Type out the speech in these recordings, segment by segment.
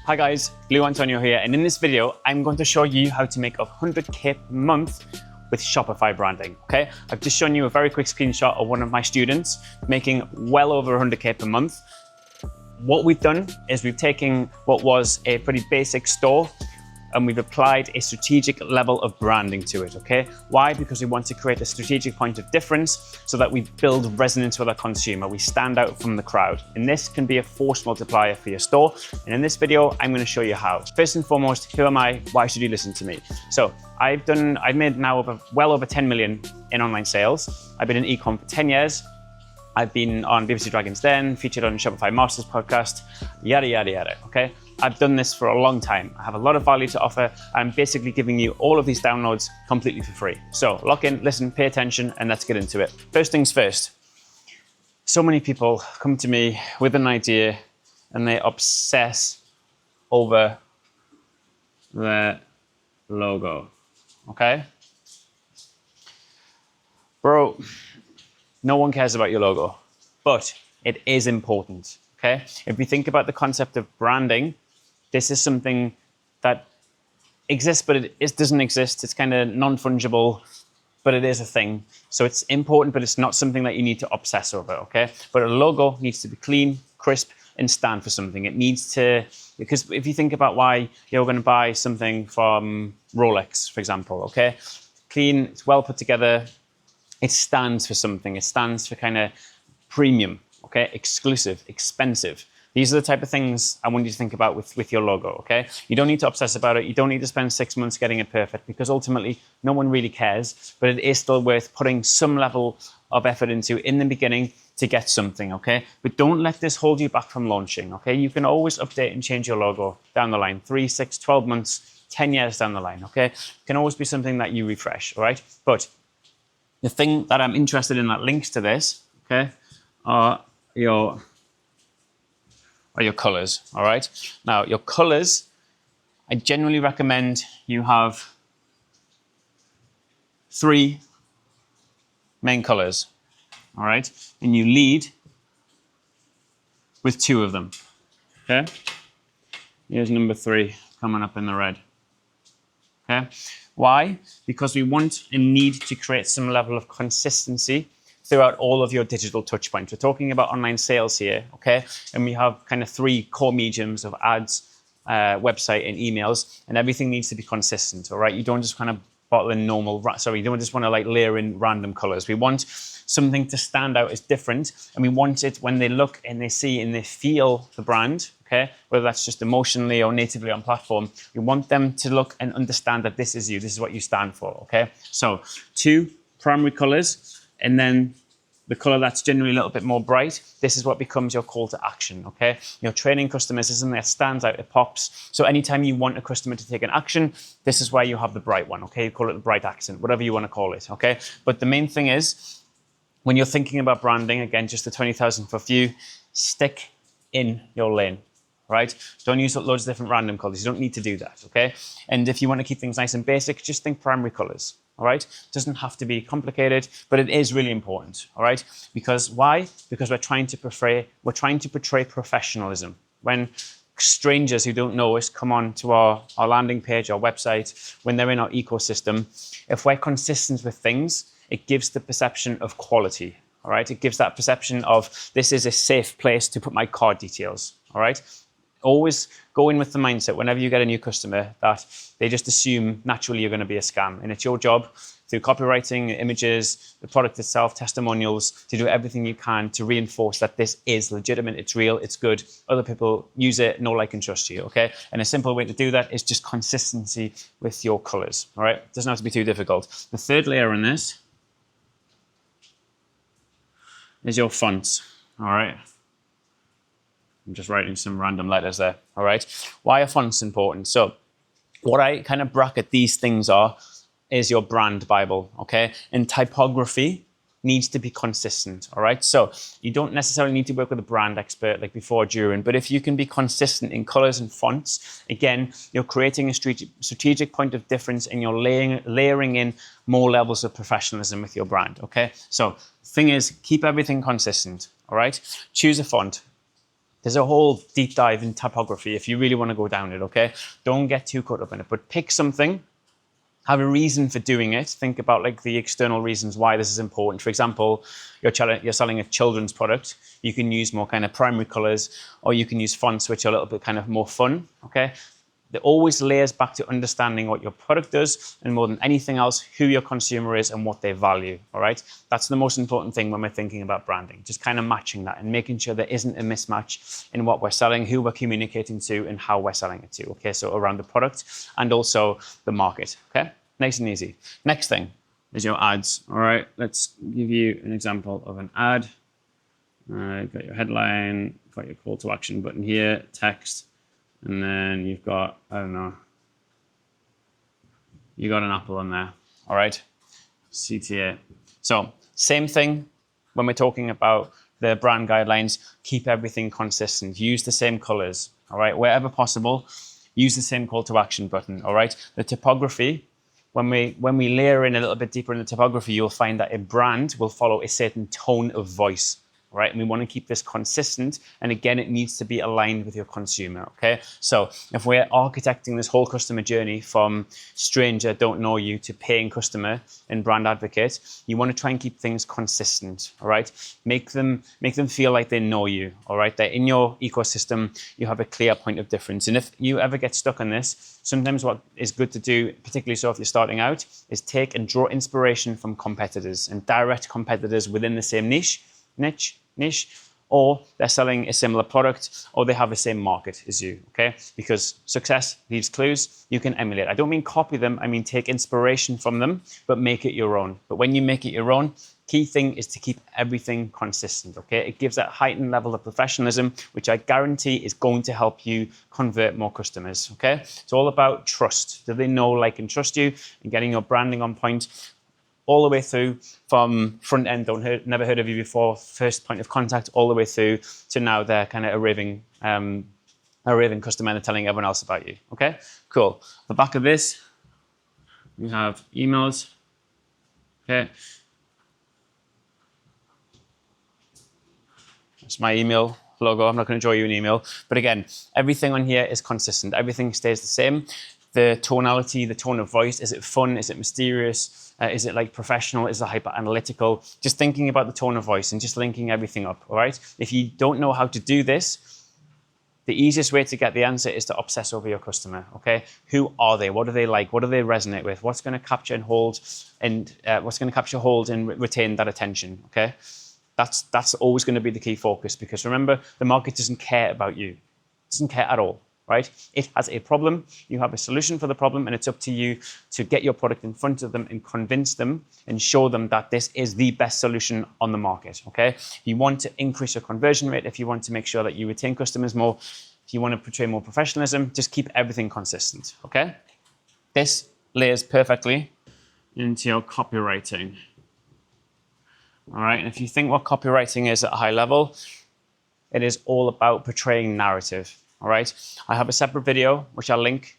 Hi guys, Lou Antonio here, and in this video, I'm going to show you how to make 100K per month with Shopify branding, okay? I've just shown you a very quick screenshot of one of my students making well over 100K per month. What we've done is we've taken what was a pretty basic store and we've applied a strategic level of branding to it, okay? Why? Because we want to create a strategic point of difference so that we build resonance with our consumer. We stand out from the crowd. And this can be a force multiplier for your store. And in this video, I'm gonna show you how. First and foremost, who am I? Why should you listen to me? So I've made now well over 10 million in online sales. I've been in e-com for 10 years. I've been on BBC Dragon's Den, featured on Shopify Masters podcast, yada, yada, yada, okay? I've done this for a long time. I have a lot of value to offer. I'm basically giving you all of these downloads completely for free. So lock in, listen, pay attention, and let's get into it. First things first. So many people come to me with an idea and they obsess over their logo, okay? Bro, no one cares about your logo, but it is important, okay? If we think about the concept of branding, this is something that exists, but it doesn't exist. It's kind of non-fungible, but it is a thing. So it's important, but it's not something that you need to obsess over, okay? But a logo needs to be clean, crisp, and stand for something. It needs to, because if you think about why you're going to buy something from Rolex, for example, okay? Clean, it's well put together. It stands for something. It stands for kind of premium, okay? Exclusive, expensive. These are the type of things I want you to think about with your logo, okay? You don't need to obsess about it. You don't need to spend 6 months getting it perfect because ultimately no one really cares, but it is still worth putting some level of effort into in the beginning to get something, okay? But don't let this hold you back from launching, okay? You can always update and change your logo down the line, 3, 6, 12 months, 10 years down the line, okay? It can always be something that you refresh, all right? But the thing that I'm interested in that links to this, okay, are your colors, all right? Now, your colors, I generally recommend you have 3 main colors, all right? And you lead with 2 of them, okay? Here's number 3 coming up in the red, okay? Why? Because we want and need to create some level of consistency throughout all of your digital touch points. We're talking about online sales here, okay? And we have kind of 3 core mediums of ads, website, and emails, and everything needs to be consistent, all right? You don't just kind of bottle in you don't just want to like layer in random colors. We want something to stand out as different, and we want it when they look and they see and they feel the brand, okay? Whether that's just emotionally or natively on platform, we want them to look and understand that this is you, this is what you stand for, okay? So 2 primary colors, and then the color that's generally a little bit more bright, this is what becomes your call to action, okay? Your training customers is something that stands out, it pops. So anytime you want a customer to take an action, this is why you have the bright one, okay? You call it the bright accent, whatever you want to call it, okay? But the main thing is, when you're thinking about branding, again, just the 20,000 foot view, stick in your lane, right? Don't use loads of different random colors. You don't need to do that, okay? And if you want to keep things nice and basic, just think primary colors. All right, it doesn't have to be complicated, but it is really important. All right, because why? Because we're trying to portray professionalism. When strangers who don't know us come on to our landing page, our website, when they're in our ecosystem, if we're consistent with things, it gives the perception of quality. All right, it gives that perception of this is a safe place to put my card details. All right. Always go in with the mindset whenever you get a new customer that they just assume naturally you're going to be a scam. And it's your job through copywriting, images, the product itself, testimonials, to do everything you can to reinforce that this is legitimate, it's real, it's good. Other people use it, know, like, and trust you, okay? And a simple way to do that is just consistency with your colors, all right? It doesn't have to be too difficult. The third layer in this is your fonts, all right? I'm just writing some random letters there, all right? Why are fonts important? So what I kind of bracket these things is your brand Bible, okay? And typography needs to be consistent, all right? So you don't necessarily need to work with a brand expert like before or during, but if you can be consistent in colors and fonts, again, you're creating a strategic point of difference and you're layering in more levels of professionalism with your brand, okay? So the thing is, keep everything consistent, all right? Choose a font. There's a whole deep dive in typography if you really want to go down it, okay? Don't get too caught up in it, but pick something, have a reason for doing it. Think about like the external reasons why this is important. For example, you're selling a children's product. You can use more kind of primary colors, or you can use fonts which are a little bit kind of more fun, okay? It always layers back to understanding what your product does, and more than anything else, who your consumer is and what they value, all right? That's the most important thing when we're thinking about branding, just kind of matching that and making sure there isn't a mismatch in what we're selling, who we're communicating to, and how we're selling it to, okay? So around the product and also the market, okay? Nice and easy. Next thing is your ads, all right? Let's give you an example of an ad. Got your headline, got your call to action button here, text, and then you've got, I don't know, you got an apple on there, all right? CTA. So same thing when we're talking about the brand guidelines, keep everything consistent. Use the same colors, all right? Wherever possible, use the same call to action button, all right? The typography, when we layer in a little bit deeper in the typography, you'll find that a brand will follow a certain tone of voice. Right? And we want to keep this consistent. And again, it needs to be aligned with your consumer, okay? So if we're architecting this whole customer journey from stranger, don't know you, to paying customer and brand advocate, you want to try and keep things consistent, all right? Make them feel like they know you, all right? They're in your ecosystem, you have a clear point of difference. And if you ever get stuck on this, sometimes what is good to do, particularly so if you're starting out, is take and draw inspiration from competitors and direct competitors within the same niche, or they're selling a similar product, or they have the same market as you, okay? Because success leaves clues you can emulate. I don't mean copy them, I mean take inspiration from them, but make it your own. But when you make it your own, key thing is to keep everything consistent, okay? It gives that heightened level of professionalism, which I guarantee is going to help you convert more customers, okay? It's all about trust. Do they know, like, and trust you, and getting your branding on point all the way through from front end, never heard of you before, first point of contact, all the way through to now they're kind of a raving customer and telling everyone else about you, okay? Cool. The back of this, we have emails, okay? That's my email logo. I'm not going to draw you an email, but again, everything on here is consistent. Everything stays the same. The tonality, the tone of voice, is it fun? Is it mysterious? Is it like professional? Is it hyper analytical? Just thinking about the tone of voice and just linking everything up, all right? If you don't know how to do this, the easiest way to get the answer is to obsess over your customer, okay? Who are they? What do they like? What do they resonate with? What's going to capture and hold and retain that attention, okay? That's always going to be the key focus, because remember, the market doesn't care about you. It doesn't care at all. Right? It has a problem, you have a solution for the problem, and it's up to you to get your product in front of them and convince them and show them that this is the best solution on the market, okay? If you want to increase your conversion rate, if you want to make sure that you retain customers more, if you want to portray more professionalism, just keep everything consistent, okay? This layers perfectly into your copywriting. All right, and if you think what copywriting is at a high level, it is all about portraying narrative. All right, I have a separate video, which I'll link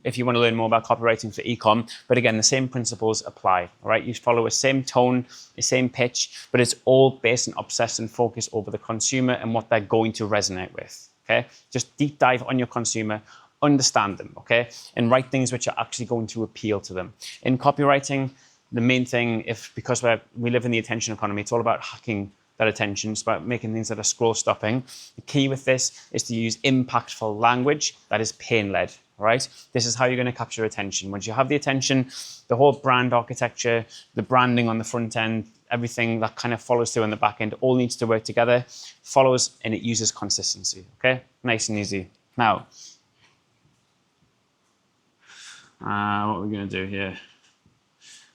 if you want to learn more about copywriting for e-com. But again, the same principles apply. All right, you follow a same tone, a same pitch, but it's all based on obsess and focus over the consumer and what they're going to resonate with. Okay, just deep dive on your consumer, understand them, okay, and write things which are actually going to appeal to them. In copywriting, the main thing, because we live in the attention economy, it's all about hacking that attention. It's about making things that are scroll stopping. The key with this is to use impactful language that is pain-led, right? This is how you're going to capture attention. Once you have the attention, the whole brand architecture, the branding on the front end, everything that kind of follows through on the back end, all needs to work together, follows, and it uses consistency, okay? Nice and easy. Now, what are we going to do here?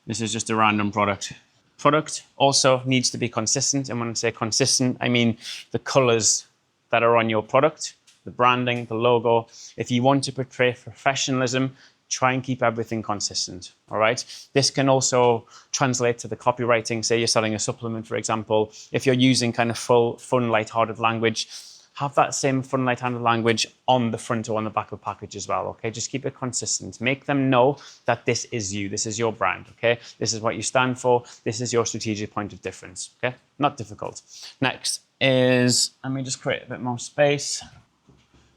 This is just a random product. Product also needs to be consistent. And when I say consistent, I mean the colors that are on your product, the branding, the logo. If you want to portray professionalism, try and keep everything consistent, all right? This can also translate to the copywriting. Say you're selling a supplement, for example. If you're using kind of full, fun, lighthearted language, have that same fun light-handed language on the front or on the back of the package as well, okay? Just keep it consistent. Make them know that this is you, this is your brand, okay? This is what you stand for, this is your strategic point of difference, okay? Not difficult. Next is, let me just create a bit more space.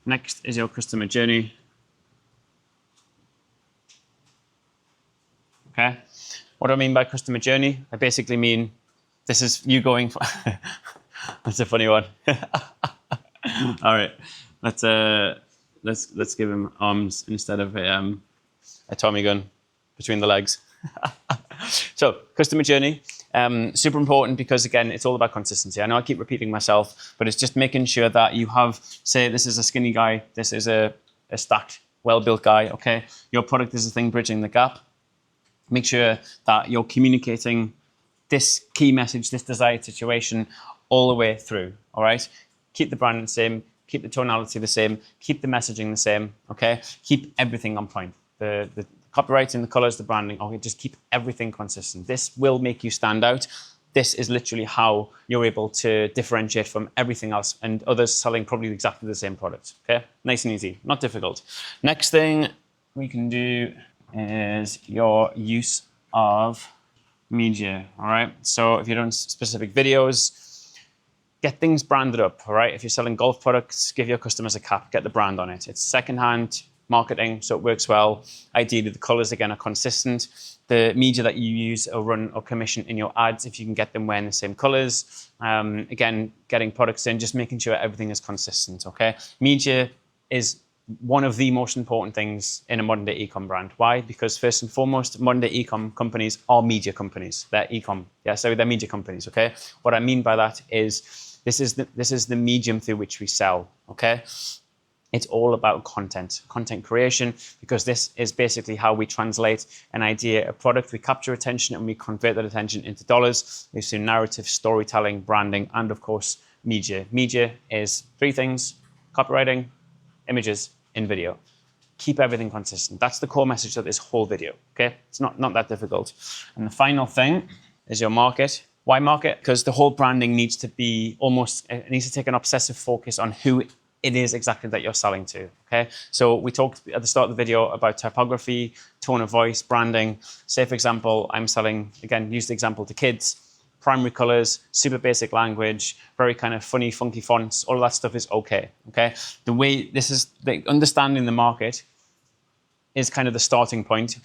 Next is your customer journey. Okay? What do I mean by customer journey? I basically mean, this is you going for, that's a funny one. All right, let's give him arms instead of a Tommy gun between the legs. So customer journey, super important because again, it's all about consistency. I know I keep repeating myself, but it's just making sure that you have, say, this is a skinny guy, this is a stacked, well-built guy. Okay, your product is the thing bridging the gap. Make sure that you're communicating this key message, this desired situation, all the way through. All right. Keep the brand the same, keep the tonality the same, keep the messaging the same, okay? Keep everything on point. The copywriting, the colors, the branding, okay, just keep everything consistent. This will make you stand out. This is literally how you're able to differentiate from everything else and others selling probably exactly the same product, okay? Nice and easy, not difficult. Next thing we can do is your use of media, all right? So if you're doing specific videos, get things branded up, all right? If you're selling golf products, give your customers a cap, get the brand on it. It's secondhand marketing, so it works well. Ideally, the colors, again, are consistent. The media that you use or run or commission in your ads, if you can get them wearing the same colors. Again, getting products in, just making sure everything is consistent, okay? Media is one of the most important things in a modern day e-com brand. Why? Because first and foremost, modern day e-com companies are media companies. They're e-com, they're media companies, okay? What I mean by that is, this is the medium through which we sell, okay? It's all about content creation, because this is basically how we translate an idea, a product. We capture attention and we convert that attention into dollars. We see narrative, storytelling, branding, and of course, media. Media is three things: copywriting, images, and video. Keep everything consistent. That's the core message of this whole video, okay? It's not that difficult. And the final thing is your market. Why market? Because the whole branding needs to be it needs to take an obsessive focus on who it is exactly that you're selling to, okay? So we talked at the start of the video about typography, tone of voice, branding. Say, for example, I'm selling, again, use the example to kids, primary colors, super basic language, very kind of funny, funky fonts, all of that stuff is okay? The way the understanding the market is kind of the starting point,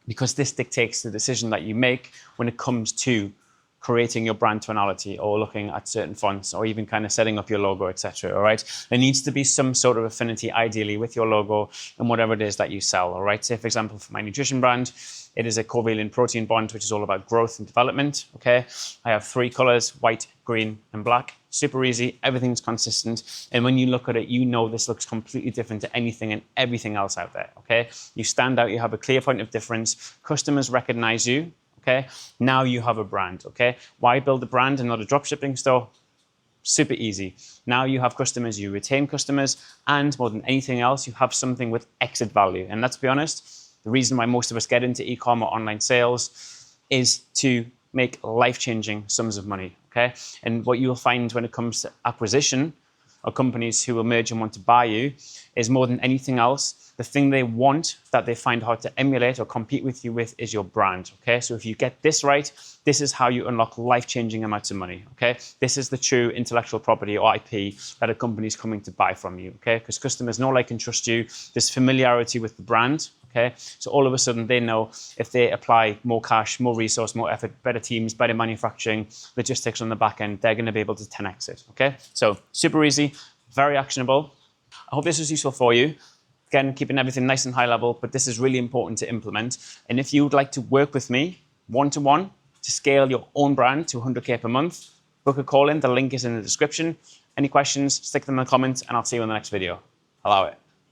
because this dictates the decision that you make when it comes to creating your brand tonality or looking at certain fonts or even kind of setting up your logo, etc. All right. There needs to be some sort of affinity, ideally, with your logo and whatever it is that you sell. All right. Say, for example, for my nutrition brand, it is a covalent protein bond, which is all about growth and development. Okay. I have three colors: white, green, and black. Super easy. Everything's consistent. And when you look at it, you know this looks completely different to anything and everything else out there. Okay. You stand out. You have a clear point of difference. Customers recognize you. Okay, now you have a brand, okay? Why build a brand and not a dropshipping store? Super easy. Now you have customers, you retain customers, and more than anything else, you have something with exit value. And let's be honest, the reason why most of us get into e-com or online sales is to make life-changing sums of money, okay? And what you'll find when it comes to acquisition, or companies who will merge and want to buy you, is more than anything else, the thing they want that they find hard to emulate or compete with you with is your brand, okay? So if you get this right, this is how you unlock life-changing amounts of money, okay? This is the true intellectual property or IP that a company is coming to buy from you, okay? Because customers know, like, and trust you. There's familiarity with the brand, okay? So all of a sudden they know if they apply more cash, more resource, more effort, better teams, better manufacturing, logistics on the back end, they're gonna be able to 10x it, okay? So super easy, very actionable. I hope this was useful for you. Again, keeping everything nice and high level, but this is really important to implement. And if you would like to work with me one-to-one to scale your own brand to 100K per month, book a call in. The link is in the description. Any questions, stick them in the comments, and I'll see you in the next video. Allow it.